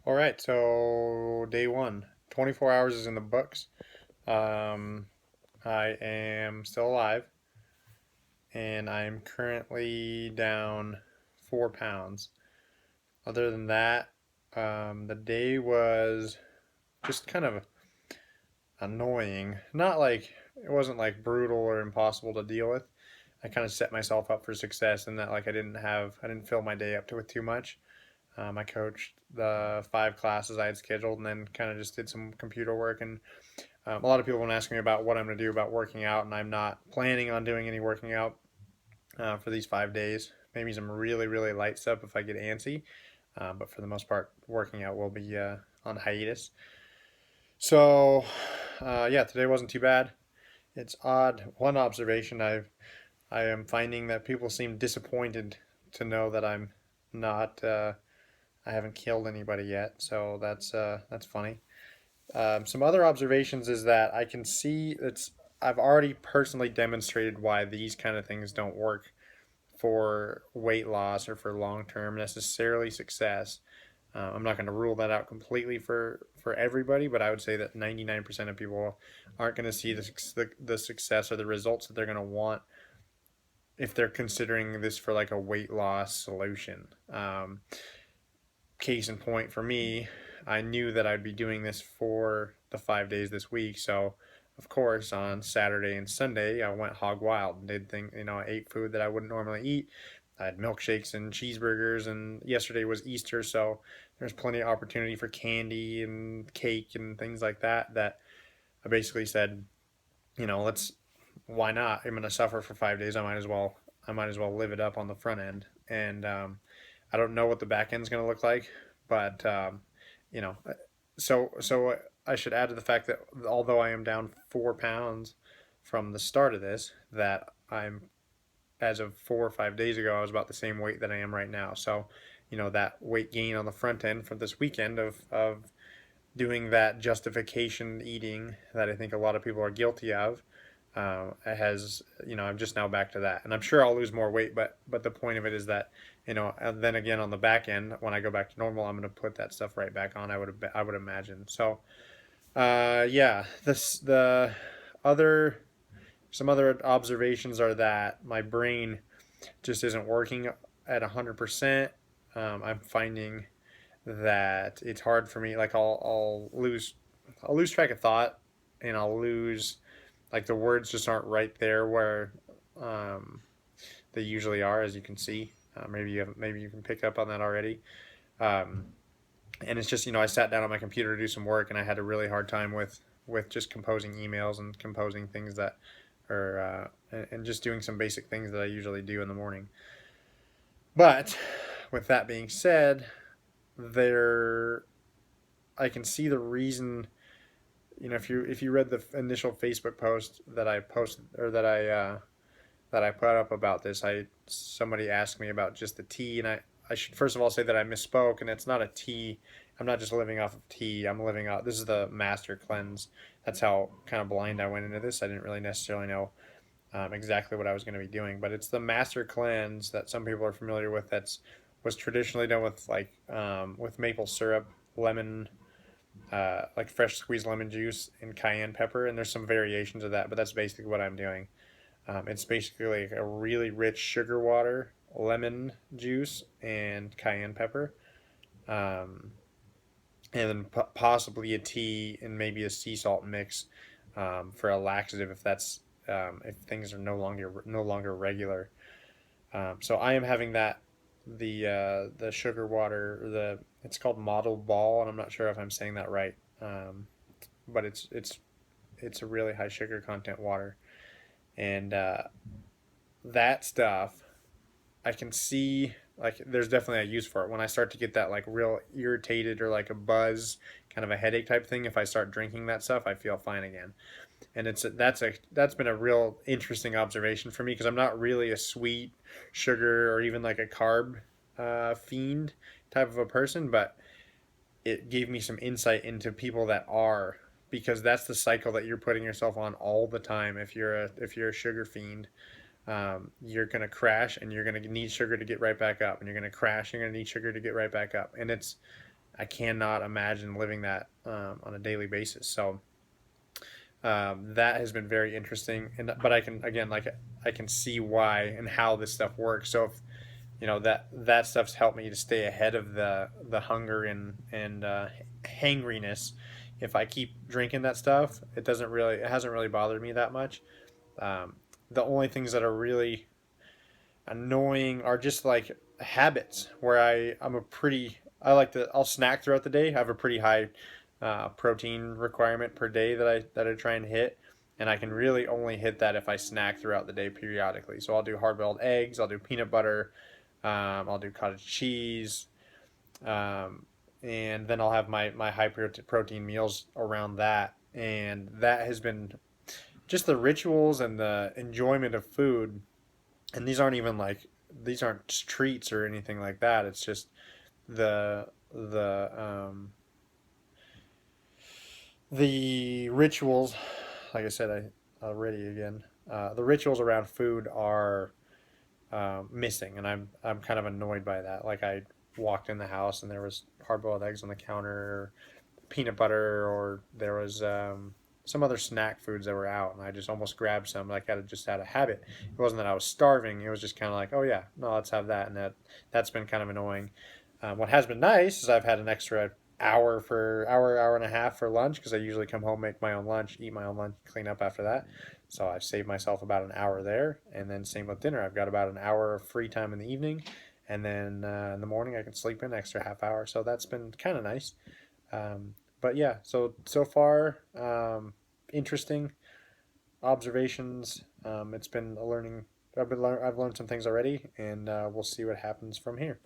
All right, so day one, 24 hours is in the books. Um, I am still alive, and I'm currently down 4 pounds. Other than that, the day was just kind of annoying. Not like it wasn't like brutal or impossible to deal with. I kind of set myself up for success in that like I didn't fill my day up to with too much. I coached the 5 classes I had scheduled, and then kind of just did some computer work. And a lot of people have been asking me about what I'm going to do about working out, and I'm not planning on doing any working out for these 5 days. Maybe some really, really light stuff if I get antsy, but for the most part, working out will be on hiatus. So, yeah, today wasn't too bad. It's odd. One observation I am finding that people seem disappointed to know that I'm not. I haven't killed anybody yet, so that's funny. Some other observations is that I can see it's. I've already personally demonstrated why these kind of things don't work for weight loss or for long term necessarily success. I'm not going to rule that out completely for everybody, but I would say that 99% of people aren't going to see the success or the results that they're going to want if they're considering this for like a weight loss solution. Case in point for me, I knew that I'd be doing this for the 5 days this week. So, of course, on Saturday and Sunday, I went hog wild and did things, I ate food that I wouldn't normally eat. I had milkshakes and cheeseburgers, and yesterday was Easter, so there's plenty of opportunity for candy and cake and things like that. That I basically said, let's, why not? I'm gonna suffer for 5 days. I might as well live it up on the front end. And I don't know what the back end's gonna look like, but you know, so I should add to the fact that although I am down 4 pounds from the start of this, that I'm as of 4 or 5 days ago, I was about the same weight that I am right now. So, that weight gain on the front end for this weekend of doing that justification eating that I think a lot of people are guilty of. Has I'm just now back to that, and I'm sure I'll lose more weight. But the point of it is that and then again on the back end, when I go back to normal, I'm going to put that stuff right back on. I would imagine. So yeah, this the other some other observations are that my brain just isn't working at 100%. I'm finding that it's hard for me. Like I'll lose track of thought, and I'll lose like the words just aren't right there where um, they usually are, as you can see. Maybe you can pick up on that already. Um, and it's just I sat down on my computer to do some work, and I had a really hard time with just composing emails and composing things that are and just doing some basic things that I usually do in the morning. But with that being said, there I can see the reason. If you read the initial Facebook post that I posted or that I put up about this, I somebody asked me about just the tea, and I should first of all say that I misspoke, and it's not a tea. I'm not just living off of tea. I'm living off. This is the Master Cleanse. That's how kind of blind I went into this. I didn't really necessarily know exactly what I was going to be doing, but it's the Master Cleanse that some people are familiar with. That's was traditionally done with with maple syrup, lemon, like fresh squeezed lemon juice and cayenne pepper, and there's some variations of that, but that's basically what I'm doing. It's basically like a really rich sugar water, lemon juice, and cayenne pepper, um, and then possibly a tea and maybe a sea salt mix for a laxative if things are no longer regular. So I am having the sugar water, the it's called Model Ball, and I'm not sure if I'm saying that right, but it's a really high sugar content water, and that stuff I can see like there's definitely a use for it when I start to get that like real irritated or like a buzz, kind of a headache type thing. If I start drinking that stuff, I feel fine again. And that's been a real interesting observation for me because I'm not really a sweet sugar or even like a carb fiend type of a person, but it gave me some insight into people that are, because that's the cycle that you're putting yourself on all the time. If you're a sugar fiend, you're gonna crash and you're gonna need sugar to get right back up, and you're gonna crash. You're gonna need sugar to get right back up, and it's I cannot imagine living that on a daily basis. So that has been very interesting. And but I can again like I can see why and how this stuff works. So if that stuff's helped me to stay ahead of the hunger and hangriness. If I keep drinking that stuff, it hasn't really bothered me that much. Um, the only things that are really annoying are just like habits where I like to I'll snack throughout the day. I have a pretty high protein requirement per day that I try and hit, and I can really only hit that if I snack throughout the day periodically. So I'll do hard boiled eggs, I'll do peanut butter, I'll do cottage cheese, um, and then I'll have my high protein meals around that. And that has been just the rituals and the enjoyment of food. And these aren't treats or anything like that. It's just the the rituals. Like I said, I already again. The rituals around food are missing, and I'm kind of annoyed by that. Like I walked in the house and there was hard boiled eggs on the counter, or peanut butter, or there was some other snack foods that were out, and I just almost grabbed some. Like I just had a habit. It wasn't that I was starving. It was just kind of like, oh yeah, no, let's have that, and that's been kind of annoying. What has been nice is I've had an extra hour and a half for lunch because I usually come home, make my own lunch, eat my own lunch, clean up after that. So I've saved myself about an hour there, and then same with dinner. I've got about an hour of free time in the evening, and then in the morning I can sleep in an extra half hour. So that's been kind of nice. But yeah, so far, interesting observations. It's been a learning. I've learned some things already, and we'll see what happens from here.